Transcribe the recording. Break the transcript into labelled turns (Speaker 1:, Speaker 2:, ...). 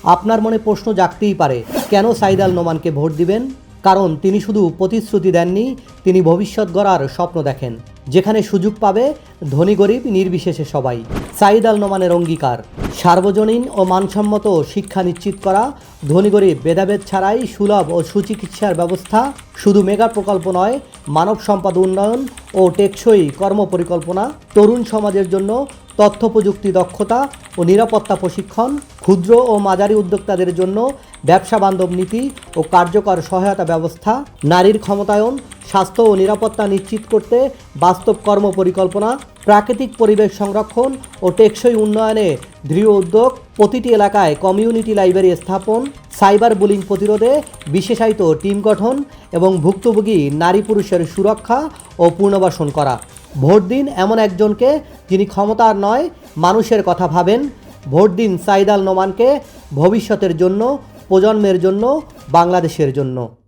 Speaker 1: আপনার মনে প্রশ্ন জাগতেই পারে, কেন সাঈদ আল নোমানকে ভোট দিবেন? কারণ তিনি শুধু প্রতিশ্রুতি দেননি, তিনি ভবিষ্যৎ গড়ার স্বপ্ন দেখেন, যেখানে সুযোগ পাবে ধনী গরিব নির্বিশেষে সবাই। সাঈদ আল নোমানের অঙ্গীকার সার্বজনীন ও মানসম্মত শিক্ষা নিশ্চিত করা, ধনী গরিব ভেদাভেদ ছাড়াই সুলভ ও সুচিকিৎসার ব্যবস্থা, শুধু মেগা প্রকল্প নয়, মানব সম্পদ উন্নয়ন ও টেকসই কর্মপরিকল্পনা, তরুণ সমাজের জন্য তথ্য প্রযুক্তি দক্ষতা ও নিরাপত্তা প্রশিক্ষণ, ক্ষুদ্র ও মাঝারি উদ্যোক্তাদের জন্য ব্যবসা বান্ধব নীতি ও কার্যকর সহায়তা ব্যবস্থা, নারীর ক্ষমতায়ন, স্বাস্থ্য ও নিরাপত্তা নিশ্চিত করতে বাস্তব কর্মপরিকল্পনা, প্রাকৃতিক পরিবেশ সংরক্ষণ ও টেকসই উন্নয়নে দৃঢ় উদ্যোগ, প্রতিটি এলাকায় কমিউনিটি লাইব্রেরি স্থাপন, সাইবার বুলিং প্রতিরোধে বিশেষায়িত টিম গঠন এবং ভুক্তভোগী নারী পুরুষের সুরক্ষা ও পুনর্বাসন করা। ভোট দিন এমন একজনকে যিনি ক্ষমতার নয়, মানুষের কথা ভাবেন। ভোট দিন সাঈদ আল নোমানকে, ভবিষ্যতের জন্য, প্রজন্মের জন্য, বাংলাদেশের জন্য।